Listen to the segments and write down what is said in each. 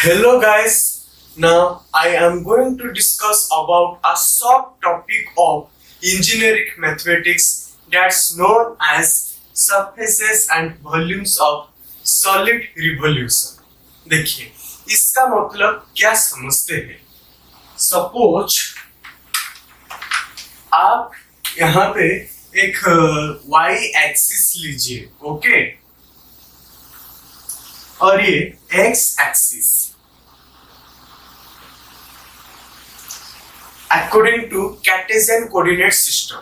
Hello guys, now I am going to discuss about a short topic of engineering mathematics that's known as surfaces and volumes of solid revolution. देखिए इसका मतलब क्या समझते हैं। Suppose आप यहाँ पे एक y एक्सिस लीजिए, ओके, और ये x axis according to Cartesian coordinate system.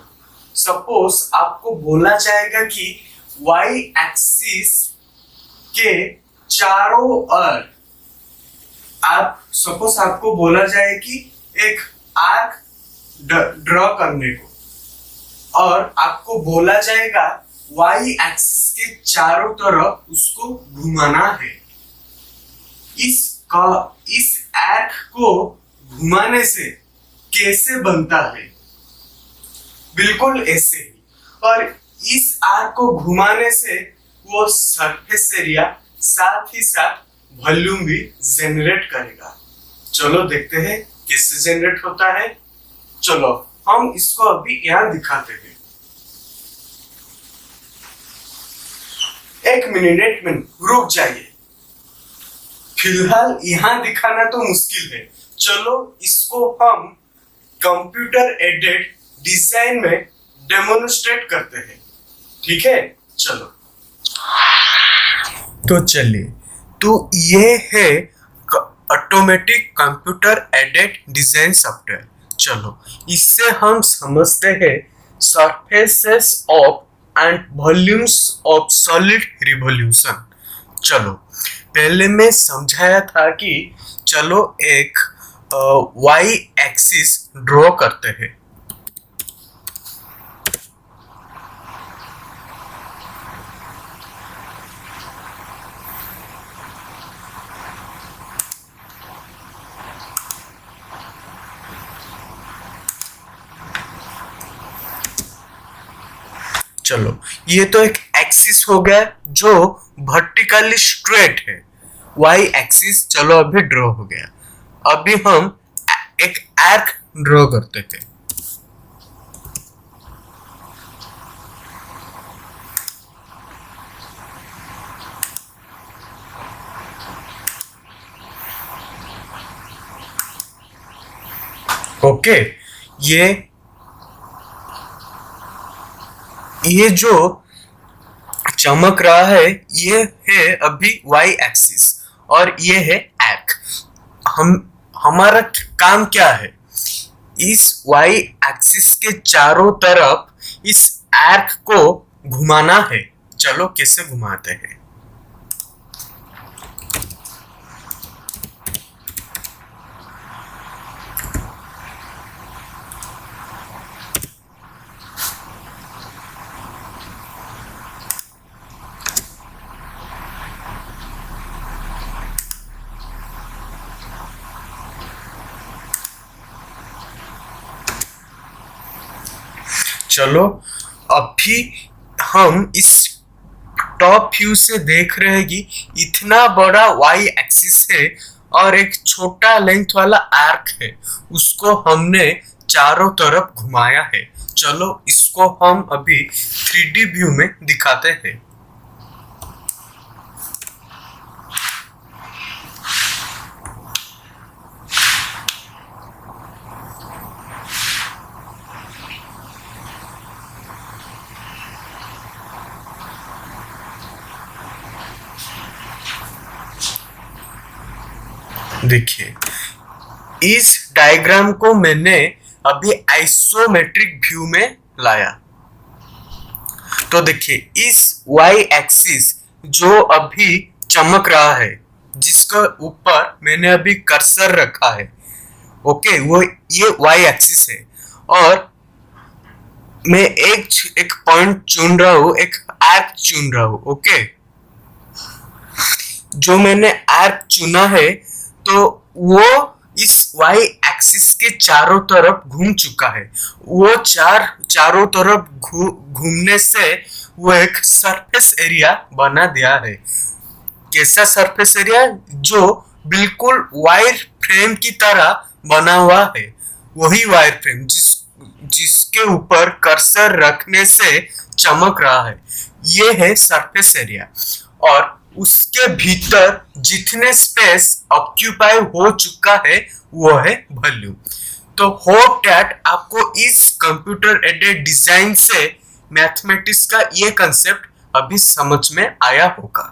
Suppose आपको बोला जाएगा कि y एक्सिस के चारों ओर आपको बोला जाए कि एक आर्क ड्रॉ करने को, और आपको बोला जाएगा y एक्सिस के चारों तरफ उसको घुमाना है। इस आर्क को घुमाने से कैसे बनता है? बिल्कुल ऐसे ही। और इस आर्क को घुमाने से वो सरफेस एरिया साथ ही साथ वॉल्यूम भी जनरेट करेगा। चलो देखते हैं कैसे जनरेट होता है। चलो हम इसको अभी यहाँ दिखाते हैं। एक मिनट रुक जाइए, फिलहाल यहाँ दिखाना तो मुश्किल है। चलो इसको हम कंप्यूटर एडेड डिजाइन में डेमोन्स्ट्रेट करते हैं, ठीक है? चलो तो चलिए, तो ये है automatic computer aided design software. चलो इससे हम समझते हैं surfaces of and volumes of solid revolution. चलो पहले मैं समझाया था कि चलो एक y एक्सिस ड्रॉ करते हैं। चलो ये तो एक एक्सिस हो गया जो वर्टिकली स्ट्रेट है, y एक्सिस। चलो अभी ड्रॉ हो गया। अभी हम एक आर्क ड्रॉ करते थे। ओके, ये जो चमक रहा है ये है अभी y एक्सिस और ये है आर्क। हमारा काम क्या है? इस y एक्सिस के चारों तरफ इस आर्क को घुमाना है। चलो कैसे घुमाते हैं। चलो अभी हम इस टॉप व्यू से देख रहे हैं कि इतना बड़ा y एक्सिस है और एक छोटा लेंथ वाला आर्क है, उसको हमने चारों तरफ घुमाया है। चलो इसको हम अभी 3D व्यू में दिखाते हैं। देखिए इस डायग्राम को मैंने अभी आइसोमेट्रिक व्यू में लाया। तो देखिए इस y एक्सिस जो अभी चमक रहा है, जिसके ऊपर मैंने अभी कर्सर रखा है, ओके, वो ये y एक्सिस है। और मैं एक पॉइंट चुन रहा हूँ, एक आर्क चुन रहा हूँ, ओके। जो मैंने आर्क चुना है तो वो इस y एक्सिस के चारों तरफ घूम चुका है। वो चारों तरफ घूमने से वो एक सरफेस एरिया बना दिया है। कैसा सरफेस एरिया? जो बिल्कुल वायर फ्रेम की तरह बना हुआ है। वही वायर फ्रेम जिसके ऊपर कर्सर रखने से चमक रहा है, ये है सरफेस एरिया। और उसके भीतर जितने स्पेस ऑक्यूपाई हो चुका है वो है वॉल्यूम। तो होप डैट आपको इस कंप्यूटर एडेड डिजाइन से मैथमेटिक्स का ये कंसेप्ट अभी समझ में आया होगा।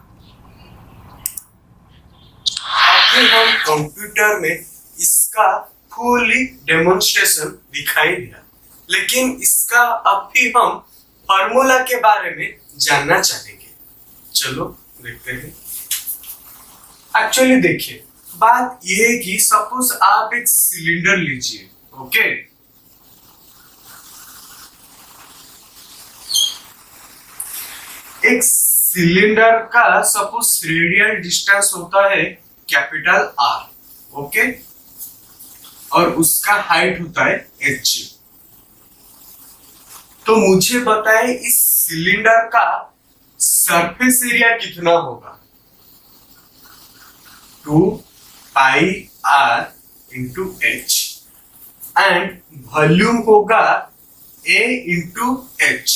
अभी हम कंप्यूटर में इसका फुली डेमोन्स्ट्रेशन दिखाई दिया, लेकिन इसका अभी हम फार्मूला के बारे में जानना चाहेंगे। चलो देखते हैं। एक्चुअली देखिए, बात यह है कि सपोज आप एक सिलेंडर लीजिए, ओके। एक सिलेंडर का सपोज रेडियल डिस्टेंस होता है कैपिटल आर, ओके, और उसका हाइट होता है एच। तो मुझे बताए इस सिलेंडर का सरफेस एरिया कितना होगा? 2 pi R into H, and volume होगा ए इंटू एच,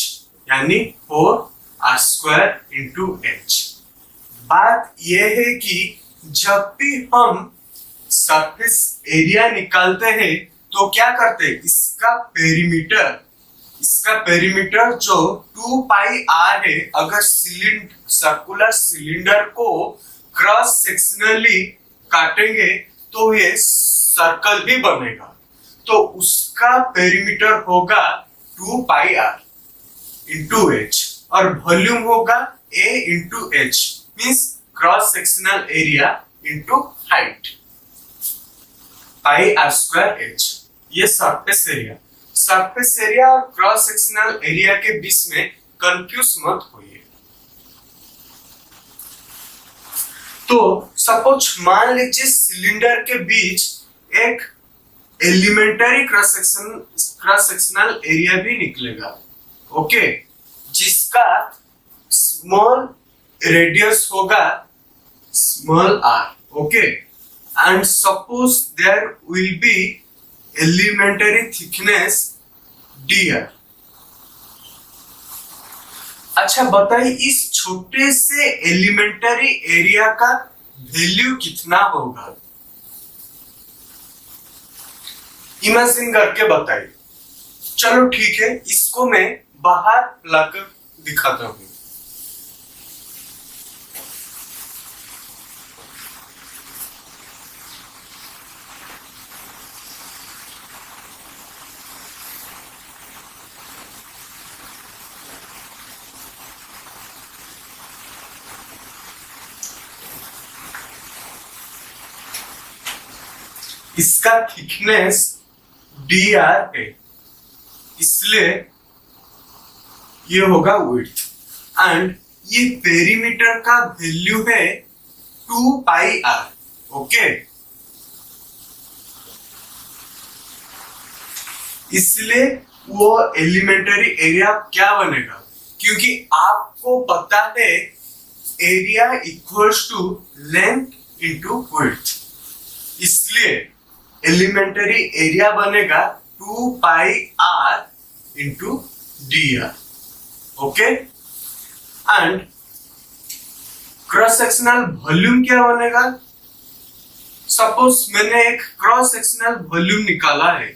यानी 4 आर स्क्वायर इंटू एच। बात यह है कि जब भी हम सरफेस एरिया निकालते हैं तो क्या करते हैं, इसका पेरीमीटर जो 2 पाई आर है, अगर सर्कुलर सिलेंडर को क्रॉस सेक्शनली काटेंगे तो ये सर्कल ही बनेगा। तो उसका पेरीमीटर होगा 2 पाई आर इंटू एच, और वॉल्यूम होगा A into H, means cross sectional area into height, pi R square H. ये सरफेस एरिया और क्रॉस सेक्शनल एरिया के बीच में कंफ्यूज मत होइए। तो सपोज मान लीजिए सिलेंडर के बीच एक एलिमेंटरी क्रॉस सेक्शनल एरिया भी निकलेगा, ओके, जिसका स्मॉल रेडियस होगा small R, okay, and suppose there will be elementary thickness dr। अच्छा बताइए, इस छोटे से एलिमेंटरी एरिया का वैल्यू कितना होगा? इमेजिन करके बताइए। चलो ठीक है, इसको मैं बाहर लाकर दिखाता हूं। इसका थिकनेस dr है, इसलिए ये होगा विड्थ, एंड ये पेरीमीटर का वैल्यू है 2 पाई आर, ओके। इसलिए वो एलिमेंटरी एरिया क्या बनेगा, क्योंकि आपको पता है area equals to length into width, इसलिए एलिमेंटरी एरिया बनेगा 2 pi R into D R, okay. And cross sectional volume क्या बनेगा? सपोज मैंने एक क्रॉस सेक्शनल वॉल्यूम निकाला है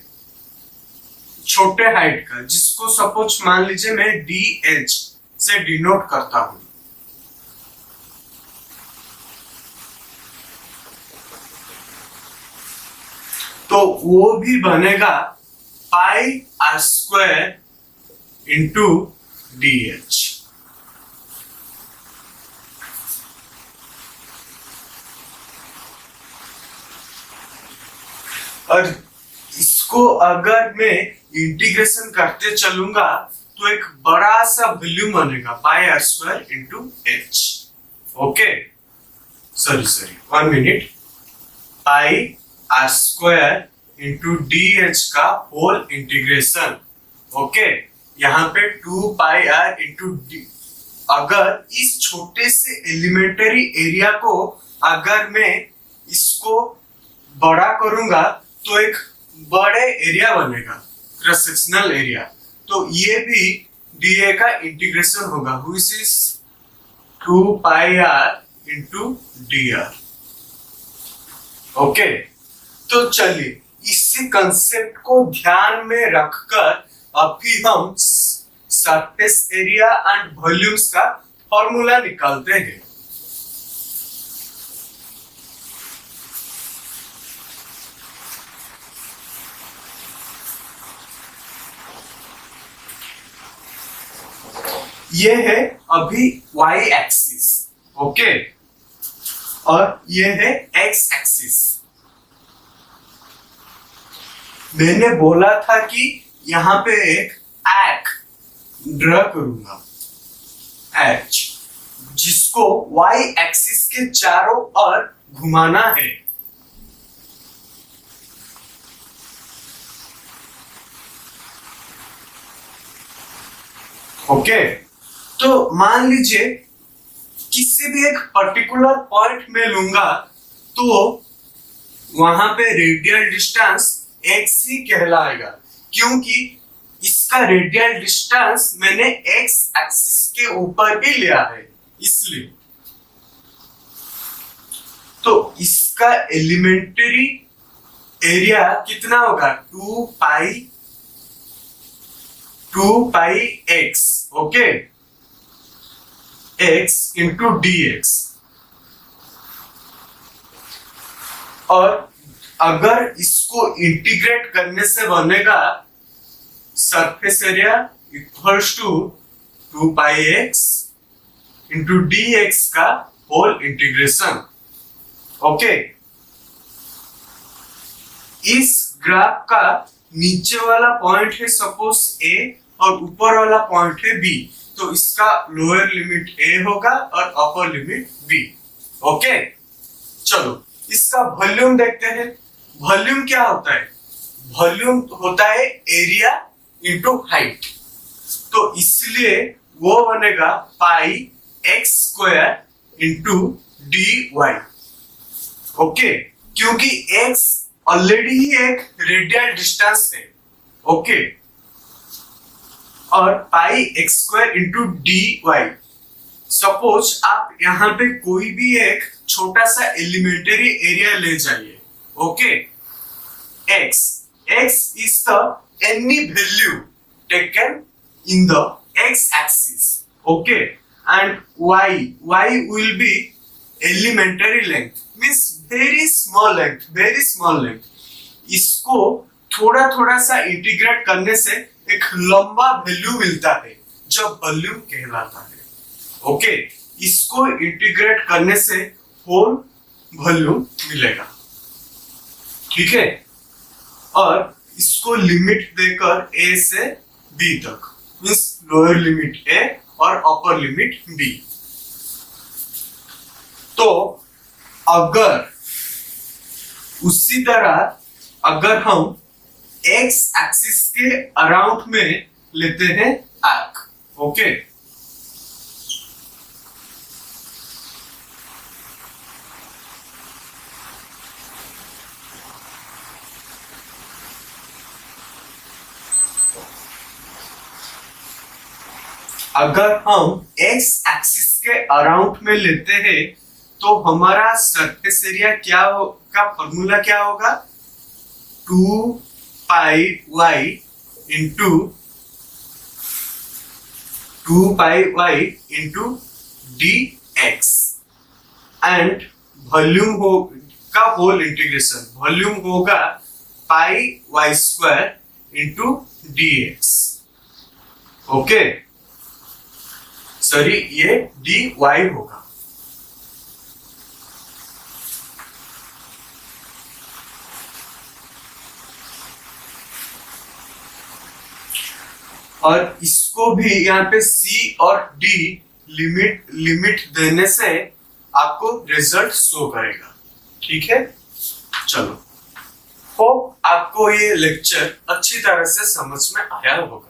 छोटे हाइट का, जिसको सपोज मान लीजिए मैं डी एच से डिनोट करता हूं। तो वो भी बनेगा pi R square into D H. और इसको अगर मैं इंटीग्रेशन करते चलूंगा तो एक बड़ा सा वॉल्यूम बनेगा pi R square into H, okay. Sorry 1 minute, pi R square into D H का होल इंटीग्रेशन, ओके। यहाँ पे 2 पाई आर इंटू डी। अगर इस छोटे से एलिमेंटरी एरिया को अगर मैं इसको बड़ा करूंगा तो एक बड़े एरिया बनेगा, क्रॉस सेक्शनल एरिया। तो ये भी डीए का इंटीग्रेशन होगा, which is 2 pi R into D R. Okay, तो चलिए इसी कंसेप्ट को ध्यान में रखकर अभी हम सरफेस एरिया एंड वॉल्यूम्स का फॉर्मूला निकालते हैं। ये है अभी y एक्सिस, ओके, और ये है x एक्सिस। मैंने बोला था कि यहां पे एक आर्क ड्रा करूंगा, एच, जिसको y एक्सिस के चारों ओर घुमाना है। ओके, तो मान लीजिए किसी भी एक पर्टिकुलर पॉइंट में लूंगा तो वहां पे रेडियल डिस्टेंस x ही कहलाएगा, क्योंकि इसका रेडियल डिस्टेंस मैंने x एक्सिस के ऊपर ही लिया है, इसलिए। तो इसका एलिमेंट्री एरिया कितना होगा? 2 pi x, okay, x into dx। और अगर इसको इंटीग्रेट करने से बनेगा surface area equals to 2 pi x into dx का होल इंटीग्रेशन। ओके, इस ग्राफ का नीचे वाला पॉइंट है सपोज a और ऊपर वाला पॉइंट है b, तो इसका लोअर लिमिट a होगा और अपर लिमिट b। ओके, चलो इसका वॉल्यूम देखते हैं। वॉल्यूम क्या होता है? वॉल्यूम होता है एरिया इंटू हाइट, तो इसलिए वो बनेगा pi X square into D Y. Okay, क्योंकि x ऑलरेडी ही एक रेडियल डिस्टेंस है, ओके, और pi X square into D Y. Suppose आप यहाँ पे कोई भी एक छोटा सा एलिमेंट्री एरिया ले जाइए, okay, x is the any value taken in the x axis, okay, and y will be elementary length, means very small length। इसको थोड़ा थोड़ा सा इंटीग्रेट करने से एक लंबा वैल्यू मिलता है जो वॉल्यूम कहलाता है। ओके, इसको इंटीग्रेट करने से होल वॉल्यूम मिलेगा, ठीक है। और इसको लिमिट देकर a से b तक, मींस लोअर लिमिट a और अपर लिमिट b। तो अगर उसी तरह अगर हम x एक्सिस के अराउंड में लेते हैं आर्क, ओके, अगर हम x एक्सिस के अराउंड में लेते हैं तो हमारा सरफेस एरिया का फॉर्मूला क्या होगा? 2 पाई y into 2 pi y into dx and volume का होल इंटीग्रेशन, वॉल्यूम होगा पाई y square into dx। Okay, sorry, ये dy होगा। और इसको भी यहाँ पे c और d लिमिट देने से आपको रिजल्ट शो करेगा, ठीक है। चलो, होप आपको ये लेक्चर अच्छी तरह से समझ में आया होगा।